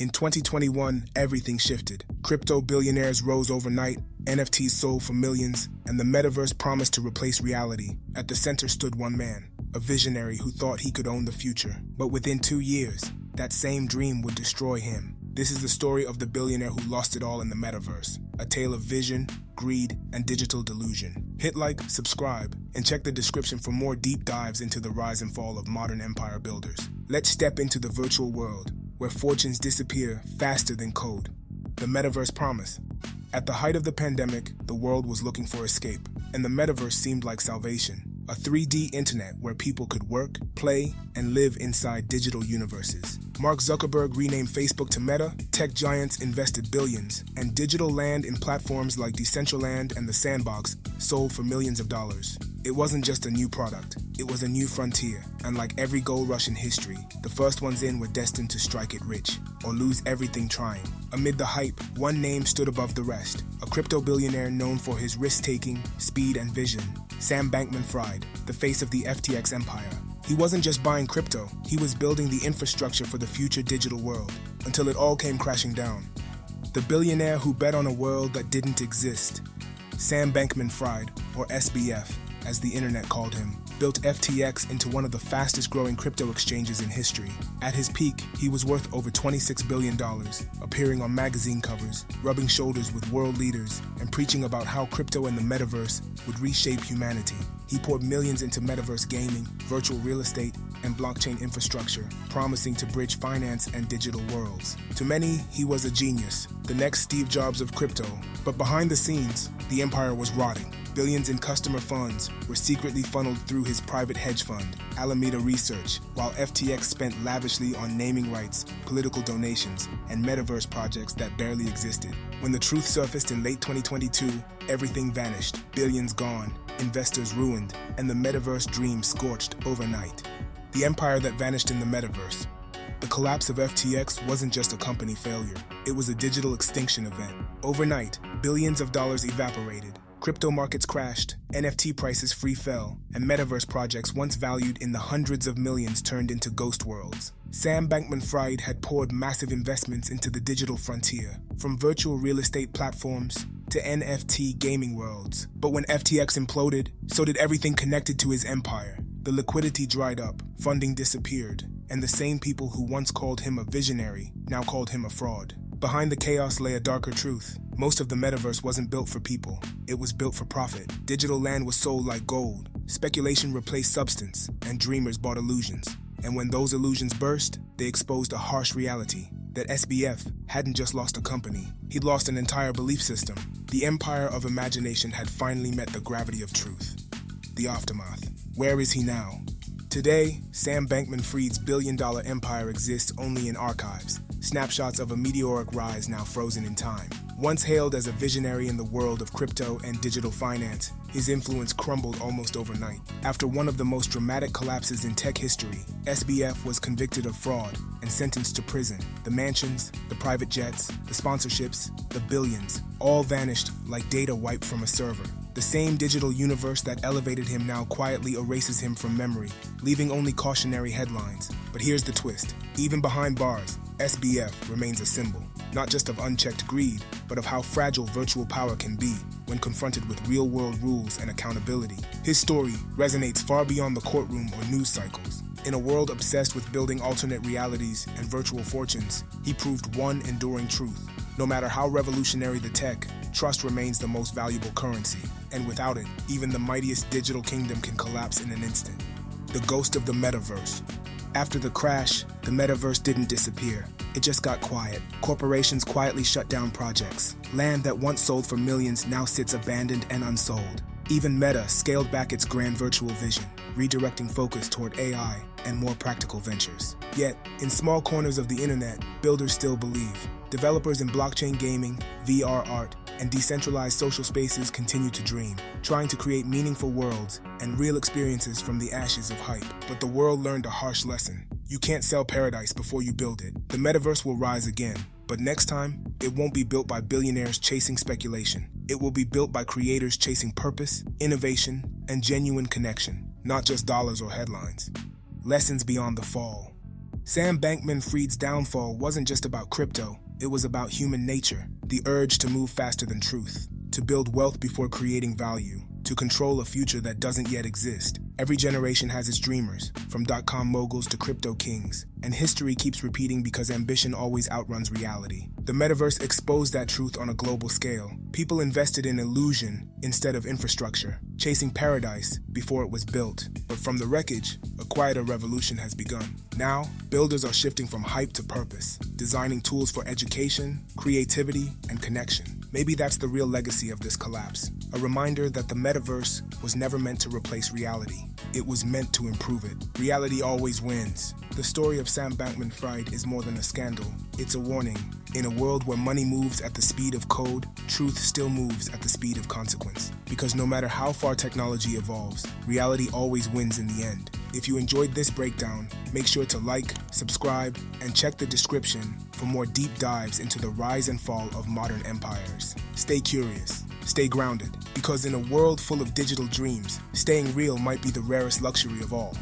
In 2021, everything shifted. Crypto billionaires rose overnight, NFTs sold for millions, and the metaverse promised to replace reality. At the center stood one man, a visionary who thought he could own the future. But within 2 years, that same dream would destroy him. This is the story of the billionaire who lost it all in the metaverse. A tale of vision, greed, and digital delusion. Hit like, subscribe, and check the description for more deep dives into the rise and fall of modern empire builders. Let's step into the virtual world, where fortunes disappear faster than code. The metaverse promise. At the height of the pandemic, the world was looking for escape, and the metaverse seemed like salvation. A 3D internet where people could work, play, and live inside digital universes. Mark Zuckerberg renamed Facebook to Meta, tech giants invested billions, and digital land in platforms like Decentraland and The Sandbox sold for millions of dollars. It wasn't just a new product, it was a new frontier, and like every gold rush in history, the first ones in were destined to strike it rich, or lose everything trying. Amid the hype, one name stood above the rest, a crypto billionaire known for his risk-taking, speed, and vision. Sam Bankman-Fried, the face of the FTX empire. He wasn't just buying crypto, he was building the infrastructure for the future digital world, until it all came crashing down. The billionaire who bet on a world that didn't exist. Sam Bankman-Fried, or SBF, as the internet called him, built FTX into one of the fastest growing crypto exchanges in history. At his peak, he was worth over $26 billion, appearing on magazine covers, rubbing shoulders with world leaders, and preaching about how crypto and the metaverse would reshape humanity. He poured millions into metaverse gaming, virtual real estate, and blockchain infrastructure, promising to bridge finance and digital worlds. To many, he was a genius, the next Steve Jobs of crypto. But behind the scenes, the empire was rotting. Billions in customer funds were secretly funneled through his private hedge fund, Alameda Research, while FTX spent lavishly on naming rights, political donations, and metaverse projects that barely existed. When the truth surfaced in late 2022, everything vanished, billions gone, investors ruined, and the metaverse dream scorched overnight. The empire that vanished in the metaverse. The collapse of FTX wasn't just a company failure, it was a digital extinction event. Overnight, billions of dollars evaporated. Crypto markets crashed, NFT prices free fell, and metaverse projects once valued in the hundreds of millions turned into ghost worlds. Sam Bankman-Fried had poured massive investments into the digital frontier, from virtual real estate platforms to NFT gaming worlds. But when FTX imploded, so did everything connected to his empire. The liquidity dried up, funding disappeared, and the same people who once called him a visionary now called him a fraud. Behind the chaos lay a darker truth. Most of the metaverse wasn't built for people, it was built for profit. Digital land was sold like gold, speculation replaced substance, and dreamers bought illusions. And when those illusions burst, they exposed a harsh reality. That SBF hadn't just lost a company, he'd lost an entire belief system. The empire of imagination had finally met the gravity of truth. The aftermath. Where is he now? Today, Sam Bankman-Fried's billion-dollar empire exists only in archives, snapshots of a meteoric rise now frozen in time. Once hailed as a visionary in the world of crypto and digital finance, his influence crumbled almost overnight. After one of the most dramatic collapses in tech history, SBF was convicted of fraud and sentenced to prison. The mansions, the private jets, the sponsorships, the billions, all vanished like data wiped from a server. The same digital universe that elevated him now quietly erases him from memory, leaving only cautionary headlines. But here's the twist. Even behind bars, SBF remains a symbol, not just of unchecked greed, but of how fragile virtual power can be when confronted with real-world rules and accountability. His story resonates far beyond the courtroom or news cycles. In a world obsessed with building alternate realities and virtual fortunes, he proved one enduring truth. No matter how revolutionary the tech, trust remains the most valuable currency, and without it, even the mightiest digital kingdom can collapse in an instant. The ghost of the metaverse. After the crash, the metaverse didn't disappear. It just got quiet. Corporations quietly shut down projects. Land that once sold for millions now sits abandoned and unsold. Even Meta scaled back its grand virtual vision, redirecting focus toward AI and more practical ventures. Yet, in small corners of the internet, builders still believe. Developers in blockchain gaming, VR art, and decentralized social spaces continue to dream, trying to create meaningful worlds and real experiences from the ashes of hype. But the world learned a harsh lesson. You can't sell paradise before you build it. The metaverse will rise again, but next time, it won't be built by billionaires chasing speculation. It will be built by creators chasing purpose, innovation, and genuine connection, not just dollars or headlines. Lessons beyond the fall. Sam Bankman-Fried's downfall wasn't just about crypto, it was about human nature, the urge to move faster than truth, to build wealth before creating value, to control a future that doesn't yet exist. Every generation has its dreamers, from dot-com moguls to crypto kings, and history keeps repeating because ambition always outruns reality. The metaverse exposed that truth on a global scale. People invested in illusion instead of infrastructure, chasing paradise before it was built. But from the wreckage, a quieter revolution has begun. Now, builders are shifting from hype to purpose, designing tools for education, creativity, and connection. Maybe that's the real legacy of this collapse, a reminder that the metaverse was never meant to replace reality. It was meant to improve it. Reality always wins. The story of Sam Bankman-Fried is more than a scandal. It's a warning. In a world where money moves at the speed of code, truth still moves at the speed of consequence. Because no matter how far technology evolves, reality always wins in the end. If you enjoyed this breakdown, make sure to like, subscribe, and check the description for more deep dives into the rise and fall of modern empires. Stay curious, stay grounded, because in a world full of digital dreams, staying real might be the rarest luxury of all.